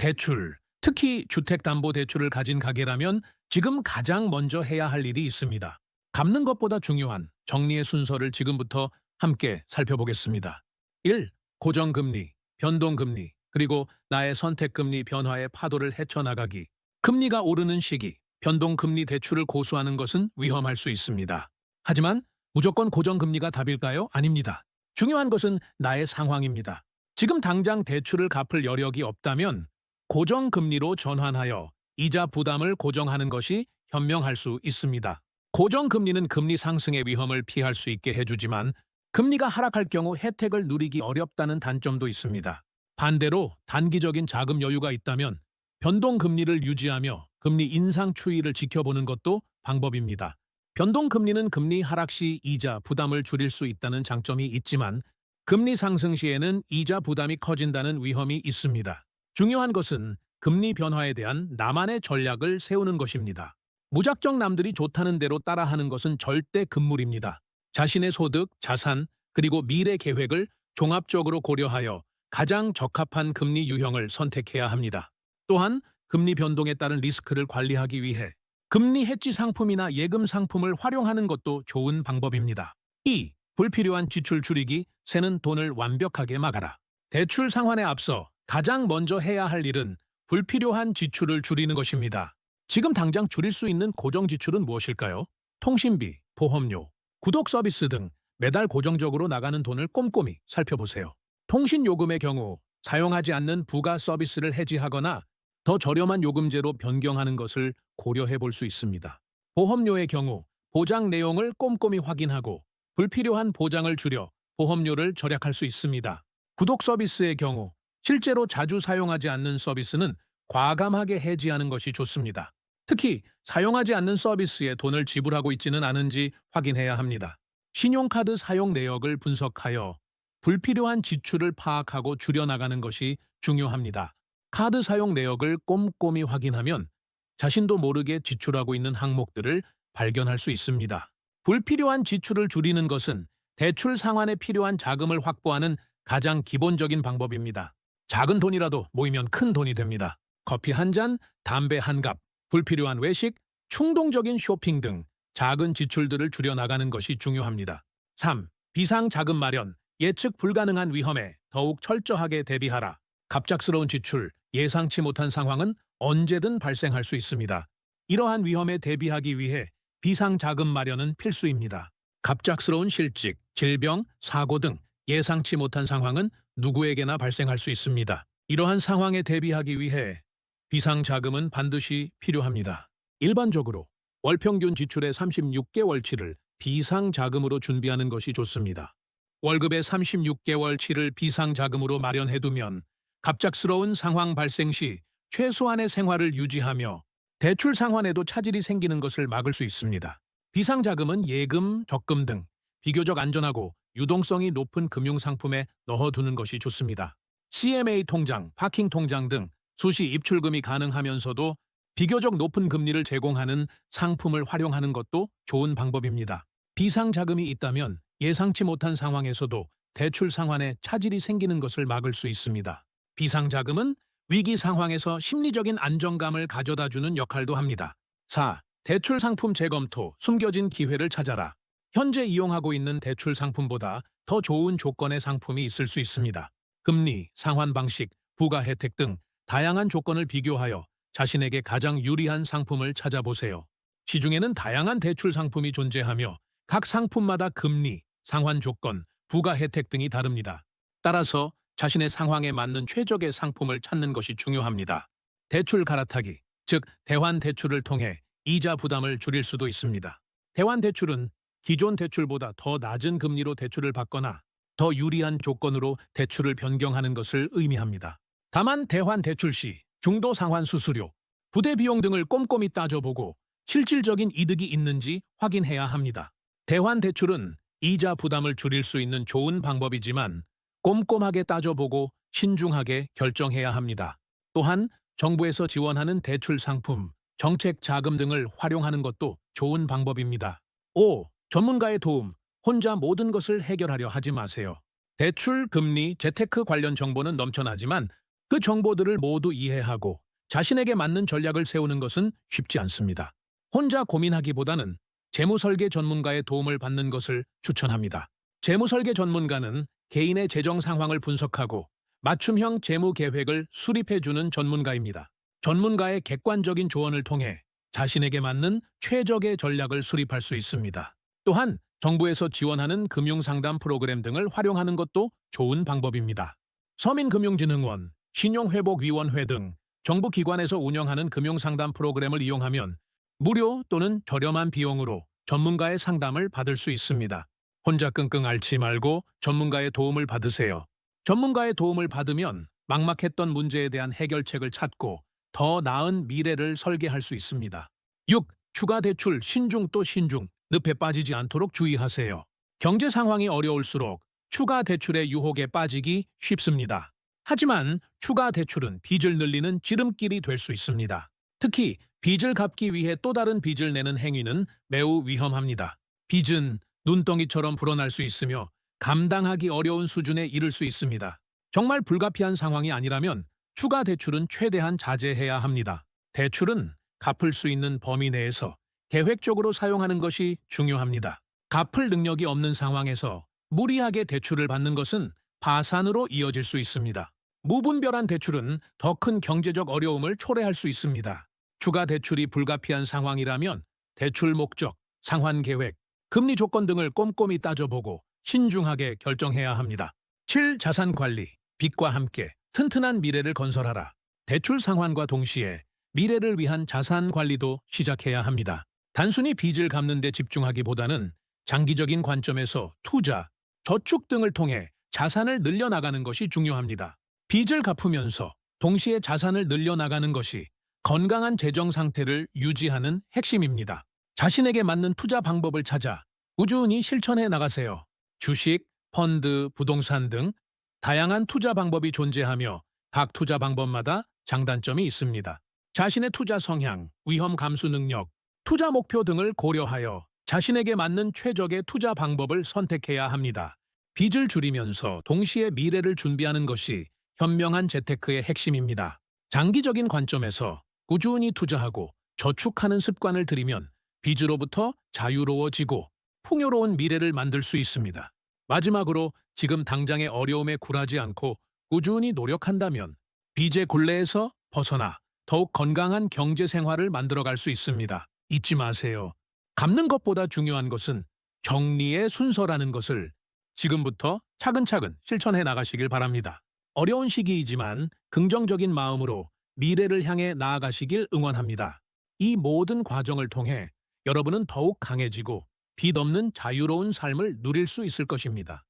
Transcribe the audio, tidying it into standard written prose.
대출, 특히 주택담보대출을 가진 가게라면 지금 가장 먼저 해야 할 일이 있습니다. 갚는 것보다 중요한 정리의 순서를 지금부터 함께 살펴보겠습니다. 1. 고정금리, 변동금리, 그리고 나의 선택금리 변화의 파도를 헤쳐나가기. 금리가 오르는 시기, 변동금리 대출을 고수하는 것은 위험할 수 있습니다. 하지만 무조건 고정금리가 답일까요? 아닙니다. 중요한 것은 나의 상황입니다. 지금 당장 대출을 갚을 여력이 없다면 고정금리로 전환하여 이자 부담을 고정하는 것이 현명할 수 있습니다. 고정금리는 금리 상승의 위험을 피할 수 있게 해주지만 금리가 하락할 경우 혜택을 누리기 어렵다는 단점도 있습니다. 반대로 단기적인 자금 여유가 있다면 변동금리를 유지하며 금리 인상 추이를 지켜보는 것도 방법입니다. 변동금리는 금리 하락 시 이자 부담을 줄일 수 있다는 장점이 있지만 금리 상승 시에는 이자 부담이 커진다는 위험이 있습니다. 중요한 것은 금리 변화에 대한 나만의 전략을 세우는 것입니다. 무작정 남들이 좋다는 대로 따라하는 것은 절대 금물입니다. 자신의 소득, 자산, 그리고 미래 계획을 종합적으로 고려하여 가장 적합한 금리 유형을 선택해야 합니다. 또한 금리 변동에 따른 리스크를 관리하기 위해 금리 해지 상품이나 예금 상품을 활용하는 것도 좋은 방법입니다. 2. 불필요한 지출 줄이기, 새는 돈을 완벽하게 막아라. 대출 상환에 앞서 가장 먼저 해야 할 일은 불필요한 지출을 줄이는 것입니다. 지금 당장 줄일 수 있는 고정 지출은 무엇일까요? 통신비, 보험료, 구독 서비스 등 매달 고정적으로 나가는 돈을 꼼꼼히 살펴보세요. 통신 요금의 경우 사용하지 않는 부가 서비스를 해지하거나 더 저렴한 요금제로 변경하는 것을 고려해 볼 수 있습니다. 보험료의 경우 보장 내용을 꼼꼼히 확인하고 불필요한 보장을 줄여 보험료를 절약할 수 있습니다. 구독 서비스의 경우 실제로 자주 사용하지 않는 서비스는 과감하게 해지하는 것이 좋습니다. 특히 사용하지 않는 서비스에 돈을 지불하고 있지는 않은지 확인해야 합니다. 신용카드 사용 내역을 분석하여 불필요한 지출을 파악하고 줄여나가는 것이 중요합니다. 카드 사용 내역을 꼼꼼히 확인하면 자신도 모르게 지출하고 있는 항목들을 발견할 수 있습니다. 불필요한 지출을 줄이는 것은 대출 상환에 필요한 자금을 확보하는 가장 기본적인 방법입니다. 작은 돈이라도 모이면 큰 돈이 됩니다. 커피 한 잔, 담배 한 갑, 불필요한 외식, 충동적인 쇼핑 등 작은 지출들을 줄여나가는 것이 중요합니다. 3. 비상자금 마련, 예측 불가능한 위험에 더욱 철저하게 대비하라. 갑작스러운 지출, 예상치 못한 상황은 언제든 발생할 수 있습니다. 이러한 위험에 대비하기 위해 비상자금 마련은 필수입니다. 갑작스러운 실직, 질병, 사고 등 예상치 못한 상황은 누구에게나 발생할 수 있습니다. 이러한 상황에 대비하기 위해 비상자금은 반드시 필요합니다. 일반적으로 월평균 지출의 36개월치를 비상자금으로 준비하는 것이 좋습니다. 월급의 36개월치를 비상자금으로 마련해두면 갑작스러운 상황 발생 시 최소한의 생활을 유지하며 대출 상환에도 차질이 생기는 것을 막을 수 있습니다. 비상자금은 예금, 적금 등 비교적 안전하고 유동성이 높은 금융상품에 넣어두는 것이 좋습니다. CMA 통장, 파킹 통장 등 수시 입출금이 가능하면서도 비교적 높은 금리를 제공하는 상품을 활용하는 것도 좋은 방법입니다. 비상자금이 있다면 예상치 못한 상황에서도 대출 상환에 차질이 생기는 것을 막을 수 있습니다. 비상자금은 위기 상황에서 심리적인 안정감을 가져다주는 역할도 합니다. 4. 대출 상품 재검토, 숨겨진 기회를 찾아라. 현재 이용하고 있는 대출 상품보다 더 좋은 조건의 상품이 있을 수 있습니다. 금리, 상환 방식, 부가 혜택 등 다양한 조건을 비교하여 자신에게 가장 유리한 상품을 찾아보세요. 시중에는 다양한 대출 상품이 존재하며 각 상품마다 금리, 상환 조건, 부가 혜택 등이 다릅니다. 따라서 자신의 상황에 맞는 최적의 상품을 찾는 것이 중요합니다. 대출 갈아타기, 즉 대환 대출을 통해 이자 부담을 줄일 수도 있습니다. 대환 대출은 기존 대출보다 더 낮은 금리로 대출을 받거나 더 유리한 조건으로 대출을 변경하는 것을 의미합니다. 다만 대환 대출 시 중도 상환 수수료, 부대 비용 등을 꼼꼼히 따져보고 실질적인 이득이 있는지 확인해야 합니다. 대환 대출은 이자 부담을 줄일 수 있는 좋은 방법이지만 꼼꼼하게 따져보고 신중하게 결정해야 합니다. 또한 정부에서 지원하는 대출 상품, 정책 자금 등을 활용하는 것도 좋은 방법입니다. 5. 전문가의 도움, 혼자 모든 것을 해결하려 하지 마세요. 대출, 금리, 재테크 관련 정보는 넘쳐나지만 그 정보들을 모두 이해하고 자신에게 맞는 전략을 세우는 것은 쉽지 않습니다. 혼자 고민하기보다는 재무설계 전문가의 도움을 받는 것을 추천합니다. 재무설계 전문가는 개인의 재정 상황을 분석하고 맞춤형 재무 계획을 수립해주는 전문가입니다. 전문가의 객관적인 조언을 통해 자신에게 맞는 최적의 전략을 수립할 수 있습니다. 또한 정부에서 지원하는 금융상담 프로그램 등을 활용하는 것도 좋은 방법입니다. 서민금융진흥원, 신용회복위원회 등 정부 기관에서 운영하는 금융상담 프로그램을 이용하면 무료 또는 저렴한 비용으로 전문가의 상담을 받을 수 있습니다. 혼자 끙끙 앓지 말고 전문가의 도움을 받으세요. 전문가의 도움을 받으면 막막했던 문제에 대한 해결책을 찾고 더 나은 미래를 설계할 수 있습니다. 6. 추가 대출 신중 또 신중, 늪에 빠지지 않도록 주의하세요. 경제 상황이 어려울수록 추가 대출의 유혹에 빠지기 쉽습니다. 하지만 추가 대출은 빚을 늘리는 지름길이 될 수 있습니다. 특히 빚을 갚기 위해 또 다른 빚을 내는 행위는 매우 위험합니다. 빚은 눈덩이처럼 불어날 수 있으며 감당하기 어려운 수준에 이를 수 있습니다. 정말 불가피한 상황이 아니라면 추가 대출은 최대한 자제해야 합니다. 대출은 갚을 수 있는 범위 내에서 계획적으로 사용하는 것이 중요합니다. 갚을 능력이 없는 상황에서 무리하게 대출을 받는 것은 파산으로 이어질 수 있습니다. 무분별한 대출은 더 큰 경제적 어려움을 초래할 수 있습니다. 추가 대출이 불가피한 상황이라면 대출 목적, 상환 계획, 금리 조건 등을 꼼꼼히 따져보고 신중하게 결정해야 합니다. 7. 자산 관리, 빚과 함께 튼튼한 미래를 건설하라. 대출 상환과 동시에 미래를 위한 자산 관리도 시작해야 합니다. 단순히 빚을 갚는 데 집중하기보다는 장기적인 관점에서 투자, 저축 등을 통해 자산을 늘려나가는 것이 중요합니다. 빚을 갚으면서 동시에 자산을 늘려나가는 것이 건강한 재정 상태를 유지하는 핵심입니다. 자신에게 맞는 투자 방법을 찾아 꾸준히 실천해 나가세요. 주식, 펀드, 부동산 등 다양한 투자 방법이 존재하며 각 투자 방법마다 장단점이 있습니다. 자신의 투자 성향, 위험 감수 능력, 투자 목표 등을 고려하여 자신에게 맞는 최적의 투자 방법을 선택해야 합니다. 빚을 줄이면서 동시에 미래를 준비하는 것이 현명한 재테크의 핵심입니다. 장기적인 관점에서 꾸준히 투자하고 저축하는 습관을 들이면 빚으로부터 자유로워지고 풍요로운 미래를 만들 수 있습니다. 마지막으로 지금 당장의 어려움에 굴하지 않고 꾸준히 노력한다면 빚의 굴레에서 벗어나 더욱 건강한 경제 생활을 만들어갈 수 있습니다. 잊지 마세요. 갚는 것보다 중요한 것은 정리의 순서라는 것을 지금부터 차근차근 실천해 나가시길 바랍니다. 어려운 시기이지만 긍정적인 마음으로 미래를 향해 나아가시길 응원합니다. 이 모든 과정을 통해 여러분은 더욱 강해지고 빚 없는 자유로운 삶을 누릴 수 있을 것입니다.